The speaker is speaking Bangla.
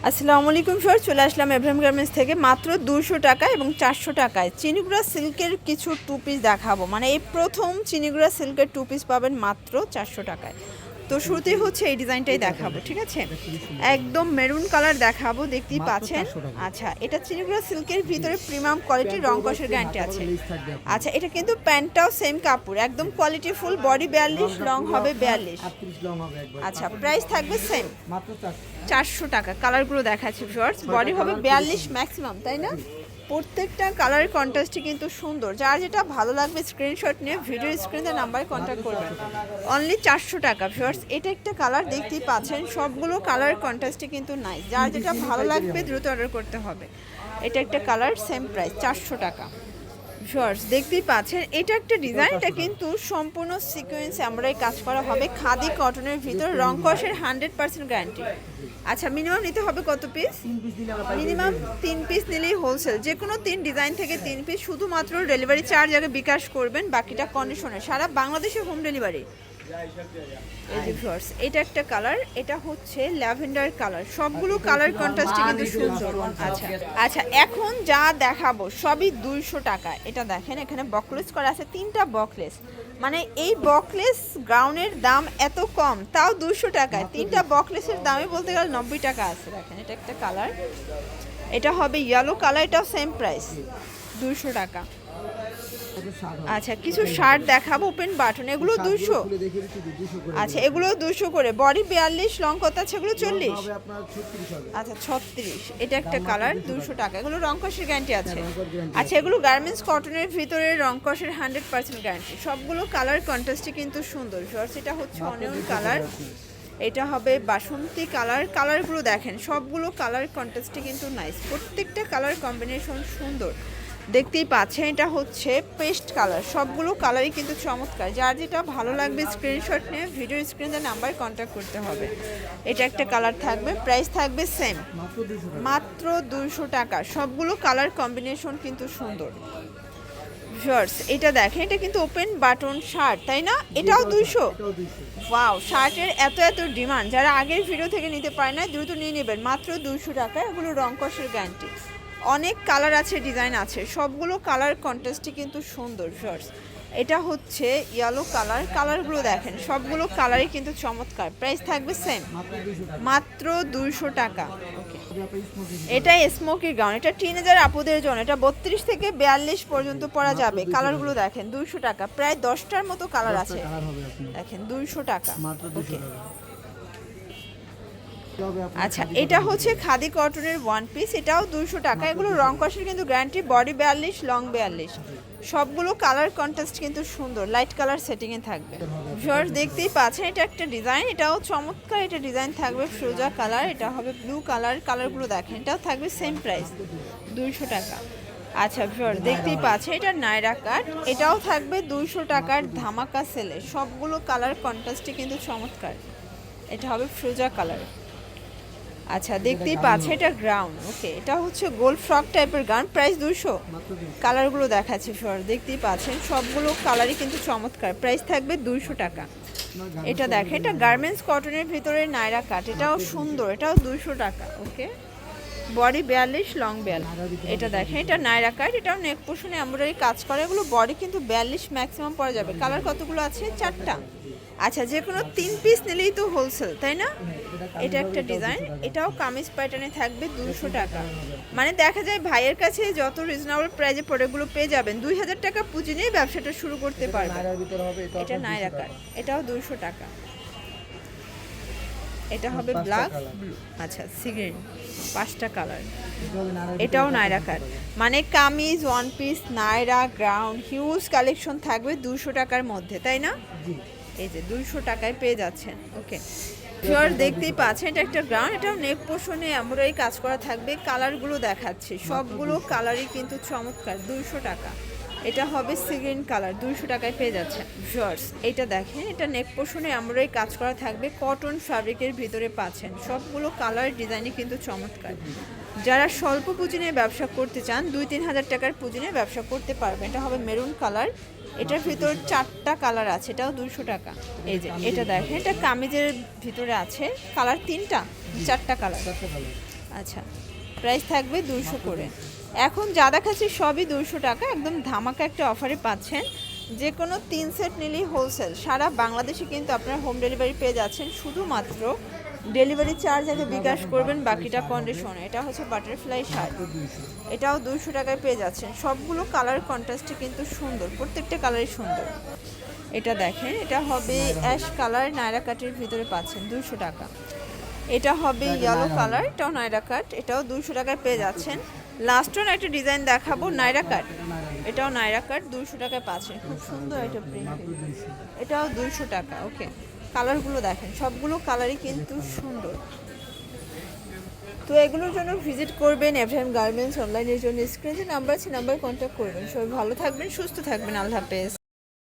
আসসালামু আলাইকুম স্যার, চলে আসলাম এভরিম গার্মেন্টস থেকে মাত্র 200 টাকা এবং 400 টাকায় চিনিগুড়া সিল্কের কিছু টু পিস দেখাবো। মানে এই প্রথম চিনিগুড়া সিল্কের টু পিস পাবেন মাত্র 400 টাকায়। তো শুরুতেই হচ্ছে এই ডিজাইনটাই দেখাবো, ঠিক আছে? একদম মেরুন কালার দেখাবো, দেখতেই পাচ্ছেন। আচ্ছা, এটা চিনিগুড়া সিল্কের ভিতরে প্রিমিয়াম কোয়ালিটির রং কষের গ্যারান্টি আছে। আচ্ছা, এটা কিন্তু প্যান্টটাও সেম কাপড়, একদম কোয়ালিটি ফুল, বডি 42, লং হবে 42। আচ্ছা, প্রাইস থাকবে সেম মাত্র 400 টাকা। কালারগুলো দেখাচ্ছি ভিউয়ার্স, বডি হবে 42 ম্যাক্সিমাম, তাই না? প্রত্যেকটা কালারের কন্ট্রাস্টই কিন্তু সুন্দর। যার যেটা ভালো লাগবে স্ক্রিনশট নিয়ে ভিডিও স্ক্রিনে নাম্বারে কন্ট্যাক্ট করবেন। অনলি 400 টাকা ভিউয়ার্স। এটা একটা কালার, দেখতেই পাচ্ছেন সবগুলো কালারের কন্ট্রাস্টই কিন্তু নাইস। যার যেটা ভালো লাগবে দ্রুত অর্ডার করতে হবে। এটা একটা কালার, সেম প্রাইস 400 টাকা ভিউয়ার্স। দেখতেই পাচ্ছেন এটা একটা ডিজাইন, এটা কিন্তু সম্পূর্ণ সিকোয়েন্স এমব্রয়ডারি কাজ করা হবে, খাদি কটনের ভিতর, রং কষের 100% গ্যারান্টি। আচ্ছা, মিনিমাম নিতে হবে কত পিস? মিনিমাম 3 পিস নিলেই হোলসেল। যে কোনো 3 ডিজাইন থেকে 3 পিস, শুধুমাত্র ডেলিভারি চার্জ আগে বিকাশ করবেন, বাকিটা কন্ডিশনে, সারা বাংলাদেশে হোম ডেলিভারি। এই যে ভিউয়ার্স, এটা একটা কালার, এটা হচ্ছে ল্যাভেন্ডার কালার। সবগুলো কালার কন্ট্রাস্টে কিন্তু সুন্দর। আচ্ছা আচ্ছা, এখন যা দেখাবো সবই 200 টাকা। এটা দেখেন, এখানে বকলেস করা আছে, 3টা বকলেস। মানে এই বকলেস গাউনের দাম এত কম, তাও 200 টাকায়। 3টা বকলেসের দামে বলতে গেলে 90 টাকা আছে। দেখেন, এটা একটা কালার, এটা হবে ইয়েলো কালার, এটাও সেম প্রাইস 200 টাকা। আচ্ছা, কিছু শার্ট দেখাবো ওপেন বাটন, এগুলো 200। আচ্ছা, এগুলো 200 করে। বডি 42, লং কত আছে এগুলো? 40। আচ্ছা, 36। এটা একটা কালার, 200 টাকা। এগুলো রং কষের গ্যারান্টি আছে। আচ্ছা, এগুলো গার্মেন্টস কটনের ভিতরে রং কষের 100% গ্যারান্টি। সবগুলো কালার কন্ট্রাস্টই কিন্তু সুন্দর। এটা হচ্ছে অনিয়ন কালার, এটা হবে বাসন্তী কালার। কালারগুলো দেখেন, সবগুলো কালার কন্ট্রাস্টই কিন্তু নাইস। প্রত্যেকটা কালার কম্বিনেশন সুন্দর, দেখতেই পাচ্ছেন। এটা হচ্ছে পেস্ট কালার, সবগুলো কালারই কিন্তু চমৎকার। যার যেটা ভালো লাগবে স্ক্রিনশট নিয়ে ভিডিও স্ক্রিনে নাম্বার কন্ট্যাক্ট করতে হবে। এটা একটা কালার থাকবে, প্রাইস থাকবে সেম মাত্র 200 টাকা। সবগুলো কালার কম্বিনেশন কিন্তু সুন্দর ভিউয়ার্স। এটা দেখেন, এটা কিন্তু ওপেন বাটন শার্ট, তাই না? এটাও 200। ওয়াও, শার্টের এত এত ডিমান্ড, যারা আগের ভিডিও থেকে নিতে পারে না দ্রুত নিয়ে নেবেন, মাত্র 200 টাকা। এগুলো রং কষের গ্যারান্টি। অনেক কালার আছে, ডিজাইন আছে, সবগুলো কালার কন্ট্রাস্টই কিন্তু সুন্দর ভিউয়ার্স। এটা হচ্ছে ইয়েলো কালার। কালারগুলো দেখেন, সবগুলো কালারই কিন্তু চমৎকার। প্রাইস থাকবে সেম মাত্র 200 টাকা। ওকে, এটা স্মোকি গাউন, এটা টিনেজার আপুদের জন্য। এটা 32 থেকে 42 পর্যন্ত পরা যাবে। কালারগুলো দেখেন, 200 টাকা। প্রায় 10টার মতো কালার আছে, দেখেন 200 টাকা। ওকে, আচ্ছা, এটা হচ্ছে খাদি কটনের ওয়ান পিস, এটাও 200 টাকা। এগুলো রং কষের কিন্তু গ্যারান্টি, বডি 42, লং 42। সবগুলো কালার কন্ট্রাস্ট কিন্তু সুন্দর, লাইট কালার সেটিংয়ে থাকবে ভিউয়ার্স। দেখতেই পাচ্ছেন এটা একটা ডিজাইন, এটাও চমৎকার। এটা ডিজাইন থাকবে ফিরোজা কালার, এটা হবে ব্লু কালার। কালারগুলো দেখেন, এটাও থাকবে সেম প্রাইস 200 টাকা। আচ্ছা ভিউয়ার্স, দেখতেই পাচ্ছেন এটা নায়রা কাট, এটাও থাকবে 200 টাকার ধামাকা সেলে। সবগুলো কালার কন্ট্রাস্টে কিন্তু চমৎকার। এটা হবে ফিরোজা কালার। আচ্ছা, দেখতেই পাচ্ছে এটা গ্রাউন্ড। ওকে, এটা হচ্ছে গোল ফ্রক টাইপের গান, প্রাইস 200। কালারগুলো দেখাচ্ছে সর, দেখতেই পাচ্ছেন সবগুলো কালারই কিন্তু চমৎকার। প্রাইস থাকবে 200 টাকা। এটা দেখে, এটা গার্মেন্টস কটনের ভিতরে নায়রা কাট, এটাও সুন্দর, এটাও 200 টাকা। ওকে, বডি 42, লং 42। এটা দেখেন, এটা নায়রা কাট, এটাও নেক পোর্শনে এমব্রয়ডারি কাজ করে। এগুলো বডি কিন্তু 42 ম্যাক্সিমাম পরা যাবে। কালার কতগুলো আছে? 4টা। আচ্ছা, যে কোনো 3 পিস নিলেই তো হোলসেল, তাই না? এটা একটা ডিজাইন, এটাও কামিজ প্যাটার্নে থাকবে 200 টাকা। মানে দেখা যায় ভাইয়ের কাছে যত রিজনেবল প্রাইজে প্রোডাক্টগুলো পেয়ে যাবেন, 2000 টাকা পুঁজি নিয়ে ব্যবসাটা শুরু করতে পারবেন। এটা নায়রা কাট, এটাও 200 টাকা। এটা হবে ব্ল্যাক ব্লু, আচ্ছা সিগ্রিন, 5টা কালার। এটাও নায়রা কাট। মানে কামিজ, ওয়ান পিস, নায়রা, গ্রাউন্ড, হিউজ কালেকশন থাকবে 200 টাকার মধ্যে, তাই না? এই যে 200 টাকায় পেয়ে যাচ্ছেন। ওকে ভিউয়ার, দেখতেই পাচ্ছেন এটা একটা গ্রাউন্ড, এটাও নেক পোর্শনে এমব্রয়ডারি কাজ করা থাকবে। কালারগুলো দেখাচ্ছি, সবগুলো কালারই কিন্তু চমৎকার। 200 টাকা। এটা হবে সিগ্রিন কালার, 200 টাকায় পেয়ে যাচ্ছে ভিউয়ার্স। এটা দেখেন, এটা নেক পোর্শনে এমব্রয়ডারি কাজ করা থাকবে, কটন ফ্যাব্রিকের ভিতরে পাচ্ছেন। সবগুলো কালার ডিজাইনই কিন্তু চমৎকার। যারা স্বল্প পুঁজি নিয়ে ব্যবসা করতে চান, 2-3 হাজার টাকার পুঁজি নিয়ে ব্যবসা করতে পারবেন। এটা হবে মেরুন কালার, এটার ভিতর 4টা কালার আছে, এটাও 200 টাকা। এই যে এটা দেখেন, এটা কামিজের ভিতরে আছে, কালার 3টা, 4টা কালার। আচ্ছা, প্রাইস থাকবে 200 করে। এখন যা দেখাচ্ছি সবই 200 টাকা, একদম ধামাকা একটা অফারে পাচ্ছেন। যে কোনো 3 সেট নিলেই হোলসেল, সারা বাংলাদেশে কিন্তু আপনারা হোম ডেলিভারি পেয়ে যাচ্ছেন। শুধুমাত্র ডেলিভারি চার্জ আগে বিকাশ করবেন, বাকিটা কন্ডিশন। এটা হচ্ছে বাটারফ্লাই শার্ট, এটাও 200 টাকায় পেয়ে যাচ্ছেন। সবগুলো কালার কন্ট্রাস্টে কিন্তু সুন্দর, প্রত্যেকটা কালারই সুন্দর। এটা দেখেন, এটা হবে অ্যাশ কালার, নায়রা কাটের ভিতরে পাচ্ছেন 200 টাকা। এটা হবে ইয়েলো কালার, এটাও নায়রা কাট, এটাও 200 টাকায় পেয়ে যাচ্ছেন। লাস্ট ওয়ান একটা ডিজাইন দেখাবো, নায়রা কাট, এটাও নায়রা কাট 200 টাকায় পাচ্ছেন। খুব সুন্দর একটা প্রিন্ট, এটাও 200 টাকা। ওকে, কালারগুলো দেখেন, সবগুলো কালারই কিন্তু সুন্দর। তো এগুলোর জন্য ভিজিট করবেন এফএম গার্মেন্টস। অনলাইনের জন্য স্ক্রিনে নাম্বার আছে, নাম্বার কন্ট্যাক্ট করবেন। সবাই ভালো থাকবেন, সুস্থ থাকবেন, আল্লাহ হাফেজ।